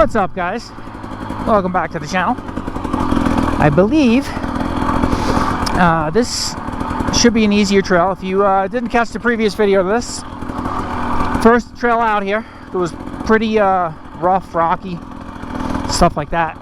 What's up, guys? Welcome back to the channel. I believe this should be an easier trail. If you didn't catch the previous video of this, first trail out here, it was pretty rough, rocky, stuff like that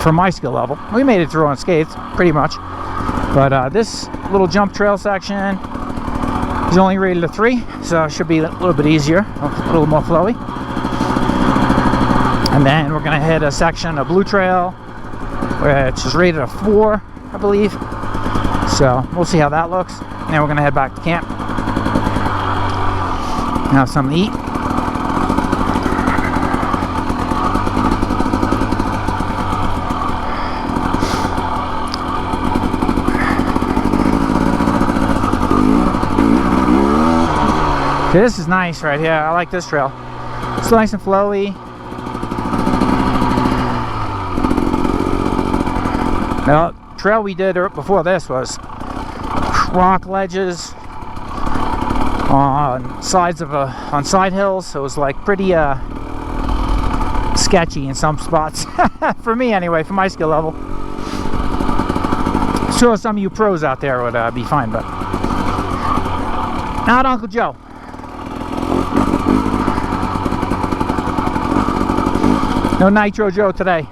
for my skill level. We made it through on skates, pretty much. But this little jump trail section is only rated a 3, so it should be a little bit easier, a little more flowy. And then we're going to hit a section, a blue trail, which is rated a 4, I believe. So we'll see how that looks. And then we're going to head back to camp, have something to eat. Okay, this is nice right here. I like this trail. It's nice and flowy. Now, the trail we did before this was rock ledges on sides of on side hills. So it was like pretty sketchy in some spots for me anyway, for my skill level. Sure, some of you pros out there would be fine, but not Uncle Joe. No Nitro Joe today.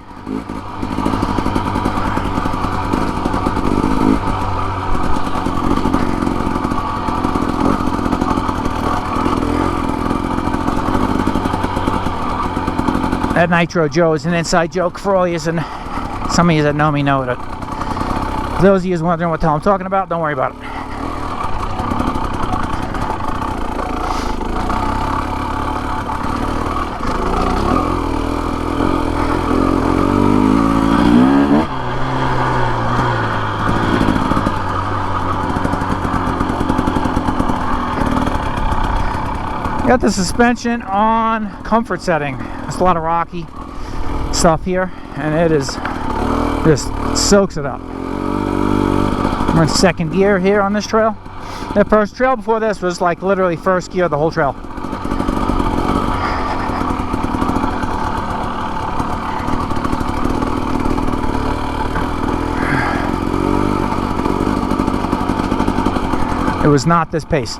That Nitro Joe is an inside joke for all of you, and some of you that know me know that. For those of you wondering what the hell I'm talking about, don't worry about it. Got the suspension on comfort setting. It's a lot of rocky stuff here, and it is just soaks it up. We're in second gear here on this trail. The first trail before this was like literally first gear the whole trail. It was not this pace.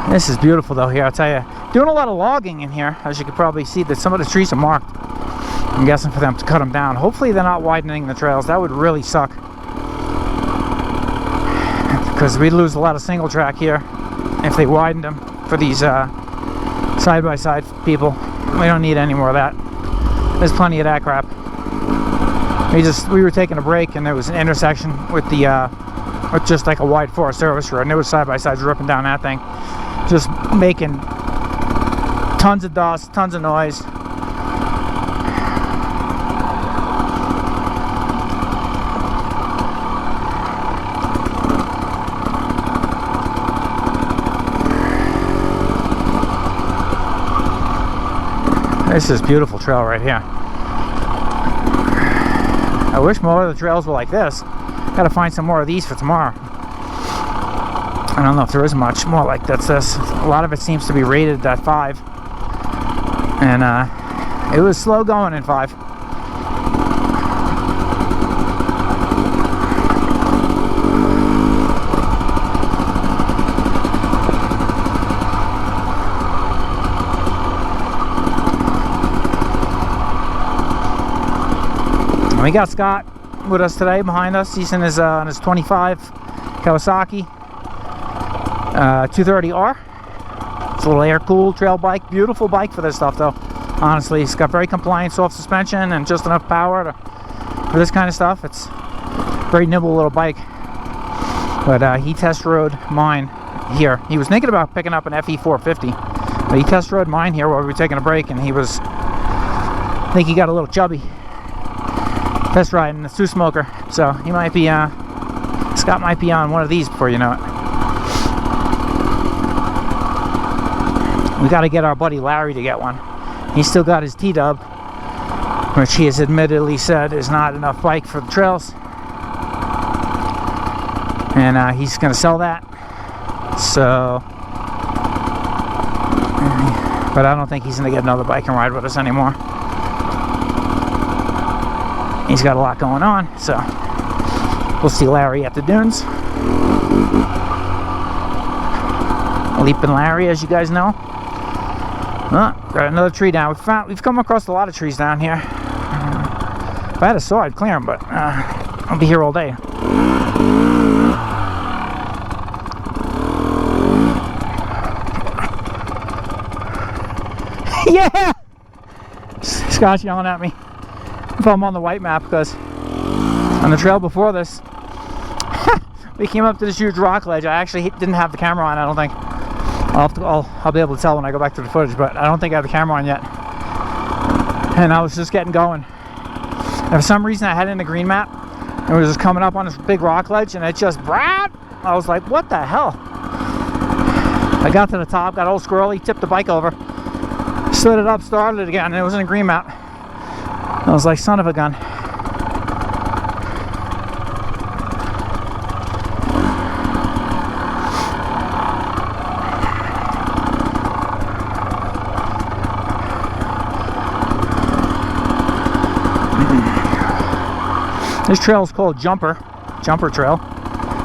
This is beautiful though here, I'll tell you. Doing a lot of logging in here, as you can probably see that some of the trees are marked. I'm guessing for them to cut them down. Hopefully they're not widening the trails. That would really suck. Because we'd lose a lot of single track here if they widened them for these side-by-side people. We don't need any more of that. There's plenty of that crap. We were taking a break and there was an intersection with the with just like a wide Forest Service road, and there was side-by-sides ripping down that thing. Just making tons of dust, tons of noise. This is a beautiful trail right here. I wish more of the trails were like this. Gotta find some more of these for tomorrow. I don't know if there is much more like this. A lot of it seems to be rated at 5. And it was slow going in 5. And we got Scott with us today behind us. He's in his on his 25 Kawasaki 230R. It's a little air-cooled trail bike. Beautiful bike for this stuff, though. Honestly, it's got very compliant soft suspension and just enough power for this kind of stuff. It's a very nimble little bike. But he test rode mine here. He was thinking about picking up an FE450, but he test rode mine here while we were taking a break, and he was, I think he got a little chubby test riding the two smoker. So he might be Scott might be on one of these before you know it. We got to get our buddy Larry to get one. He's still got his T-Dub, which he has admittedly said is not enough bike for the trails, and he's going to sell that. So But I don't think he's going to get another bike and ride with us anymore. He's got a lot going on, so we'll see Larry at the dunes. Leaping Larry, as you guys know. Got another tree down. We've come across a lot of trees down here. If I had a saw, I'd clear them, but I'll be here all day. Yeah! Scott's yelling at me if I'm on the white map, because on the trail before this, we came up to this huge rock ledge. I actually didn't have the camera on, I don't think. I'll be able to tell when I go back to the footage, but I don't think I have the camera on yet. And I was just getting going. And for some reason, I had it in the green map, and we were just coming up on this big rock ledge, and it just brat. I was like, what the hell? I got to the top, got all squirrely, tipped the bike over, slid it up, started it again, and it was in a green map. I was like, son of a gun. This trail is called Jumper Trail.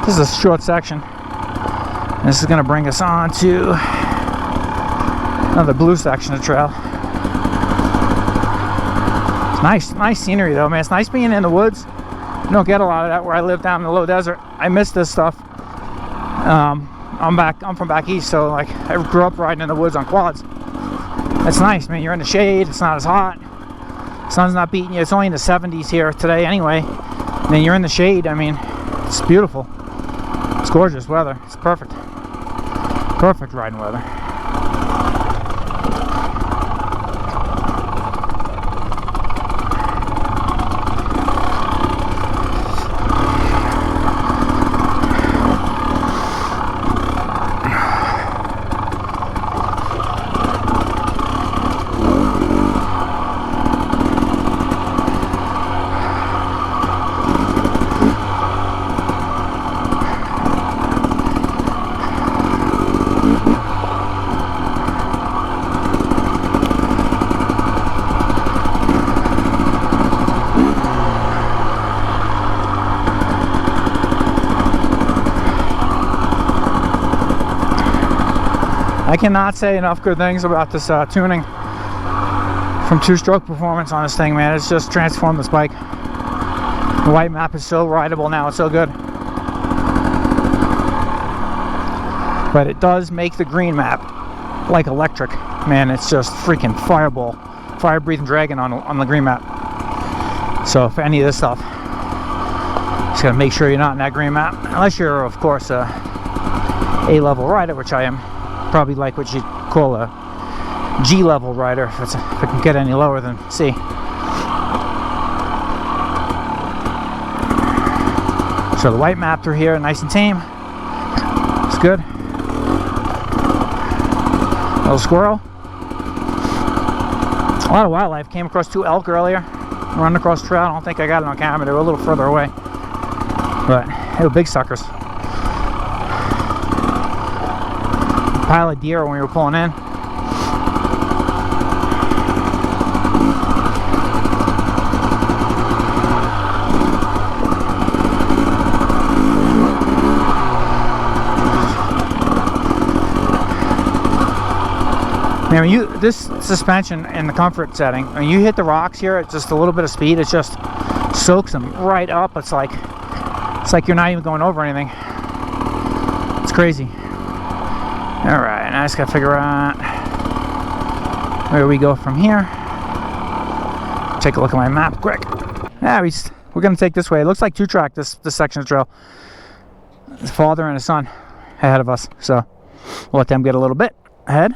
This is a short section. This is going to bring us on to another blue section of trail. It's nice scenery though, man. It's nice being in the woods. You don't get a lot of that where I live down in the low desert. I miss this stuff. I'm from back east, so like I grew up riding in the woods on quads. It's nice, man. You're in the shade. It's not as hot. Sun's not beating you. It's only in the 70s here today anyway. And then you're in the shade. I mean, it's beautiful. It's gorgeous weather. It's perfect. Perfect riding weather. I cannot say enough good things about this tuning from two-stroke performance on this thing, man. It's just transformed this bike. The white map is so rideable now. It's so good. But it does make the green map like electric. Man, it's just freaking fireball. Fire-breathing dragon on the green map. So for any of this stuff, just gotta make sure you're not in that green map. Unless you're, of course, a A-level rider, which I am. Probably like what you'd call a G-level rider, if it can get any lower than C. So the white map through here, nice and tame. It's good. Little squirrel. A lot of wildlife. Came across 2 elk earlier. Running across the trail. I don't think I got it on camera. They were a little further away. But they were big suckers. Pile of deer when we were pulling in. Man, when this suspension in the comfort setting, when you hit the rocks here at just a little bit of speed, it just soaks them right up. It's like you're not even going over anything. It's crazy. Alright, now I just gotta figure out where we go from here. Take a look at my map quick. Yeah, we're gonna take this way. It looks like 2-track, this section of trail. His father and his son ahead of us, so we'll let them get a little bit ahead.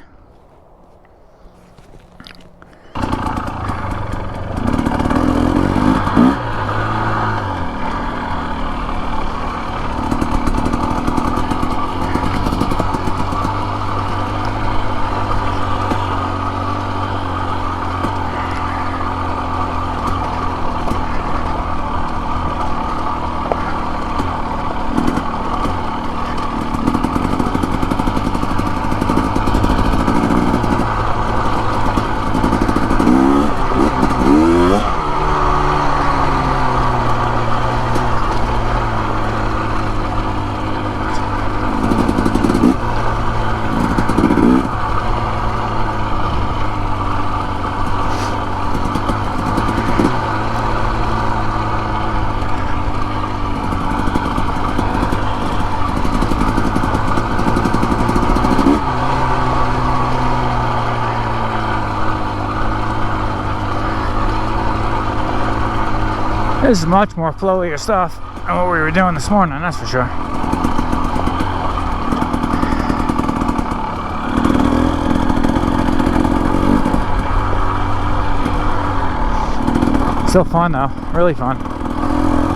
This is much more flowier stuff than what we were doing this morning, that's for sure. Still fun though, really fun.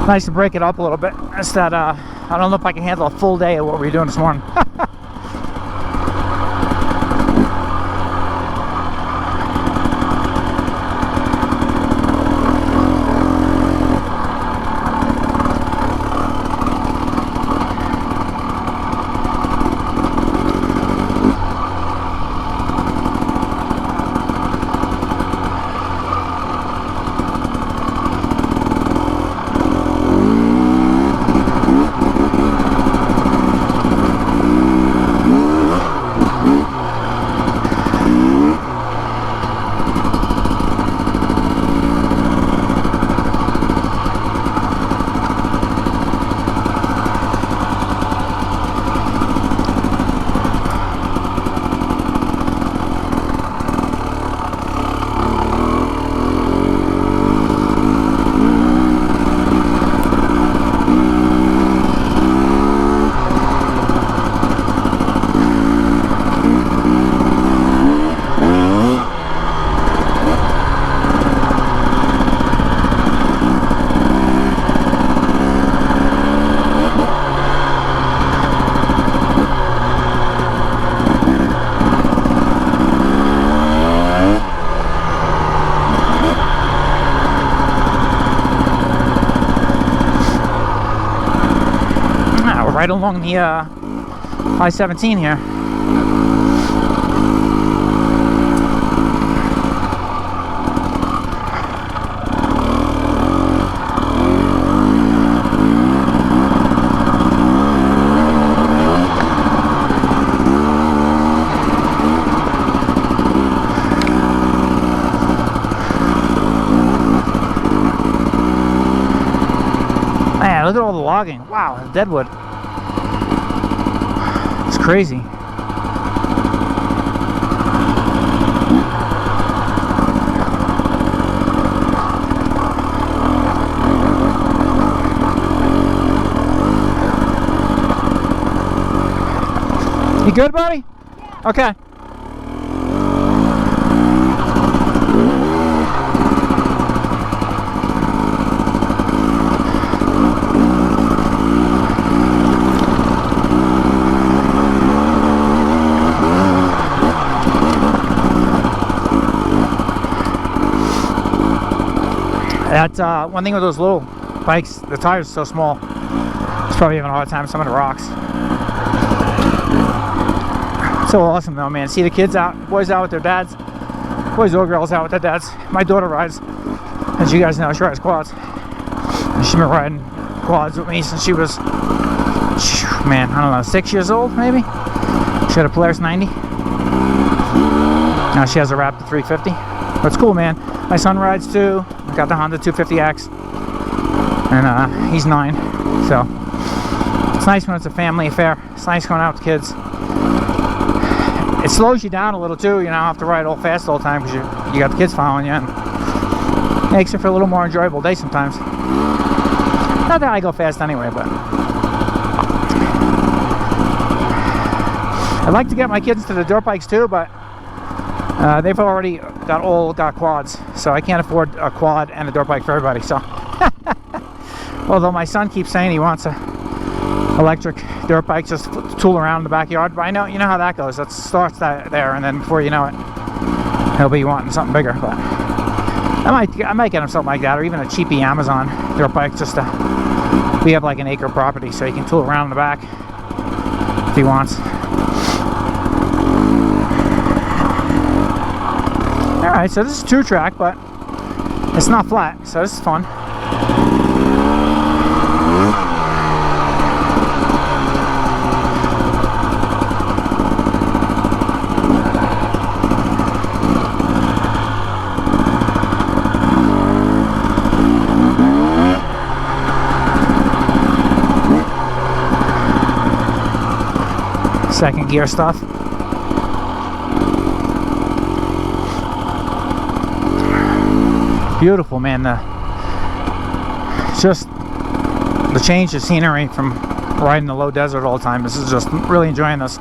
Nice to break it up a little bit. It's that I don't know if I can handle a full day of what we were doing this morning. Right along the I-17 here. Man, look at all the logging. Wow, deadwood. It's crazy. You good, buddy? Yeah. Okay. That's one thing with those little bikes, the tires are so small. It's probably having a hard time with some of the rocks. So awesome though, man. See the kids out, boys out with their dads, boys or girls out with their dads. My daughter rides, as you guys know, she rides quads. And she's been riding quads with me since she was, man, I don't know, 6 years old maybe? She had a Polaris 90. Now she has a Raptor 350. But it's cool, man. My son rides too. I got the Honda 250X. And he's 9. So it's nice when it's a family affair. It's nice going out with kids. It slows you down a little too. You don't have to ride all fast all the time because you got the kids following you. And it makes it for a little more enjoyable day sometimes. Not that I go fast anyway, but I'd like to get my kids to the dirt bikes too, but they've already got quads, so I can't afford a quad and a dirt bike for everybody. So, although my son keeps saying he wants a electric dirt bike just to tool around in the backyard, but I know, you know how that goes. That starts there, and then before you know it, he'll be wanting something bigger. But I might get him something like that, or even a cheapy Amazon dirt bike. Just to, we have like an acre property, so he can tool around in the back if he wants. Alright, so this is 2-track, but it's not flat, so this is fun. Second gear stuff. Beautiful, man. The It's just the change of scenery from riding the low desert all the time. This is just really enjoying this.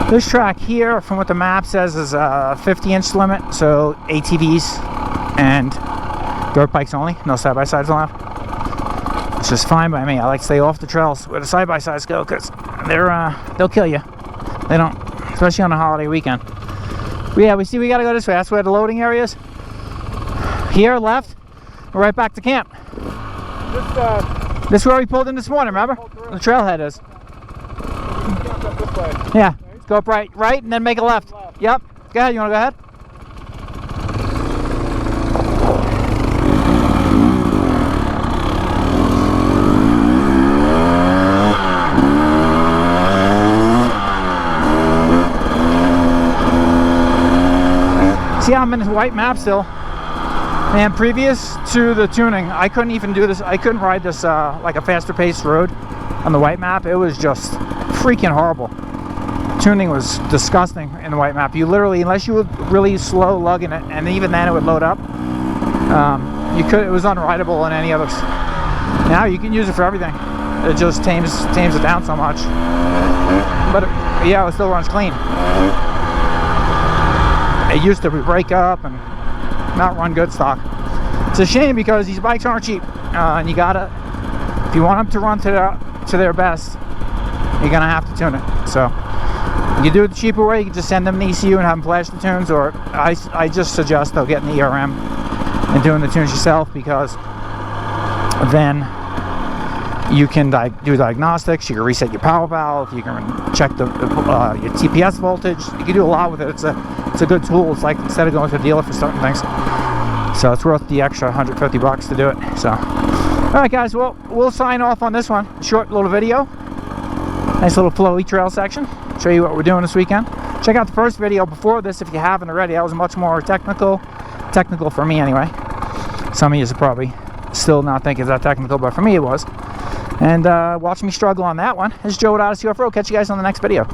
This track here, from what the map says, is a 50-inch limit, so ATVs and dirt bikes only, no side-by-sides allowed. It's just fine by me. I like to stay off the trails where the side-by-sides go, because they'll kill you. They don't, especially on a holiday weekend. But yeah, we gotta go this way. That's where the loading area is. Here, left, we're right back to camp. This is where we pulled in this morning, remember? The trailhead is. Yeah. Go up right, and then make a left. Yep. Go ahead. You want to go ahead? See how I'm in this white map still? And previous to the tuning, I couldn't even do this. I couldn't ride this like a faster paced road on the white map. It was just freaking horrible. Tuning was disgusting in the white map. You literally, unless you were really slow lugging it, and even then it would load up, it was unrideable in any other. Now you can use it for everything. It just tames it down so much. But yeah, it still runs clean. It used to break up and not run good stock. It's a shame because these bikes aren't cheap, and you gotta, if you want them to run to their best, you're gonna have to tune it. So. You can do it the cheaper way. You can just send them an ECU and have them flash the tunes, or I just suggest though getting the ERM and doing the tunes yourself, because then you can do diagnostics. You can reset your power valve. You can check your TPS voltage. You can do a lot with it. It's a good tool. It's like instead of going to a dealer for certain things, so it's worth the extra $150 to do it. So, all right, guys. Well, we'll sign off on this one. Short little video. Nice little flowy trail section. Show you what we're doing this weekend. Check out the first video before this if you haven't already. That was much more technical for me anyway. Some of you probably still not think it's that technical, but for me it was. And watch me struggle on that one. This is Joe at Odyssey Off-Road. Catch you guys on the next video.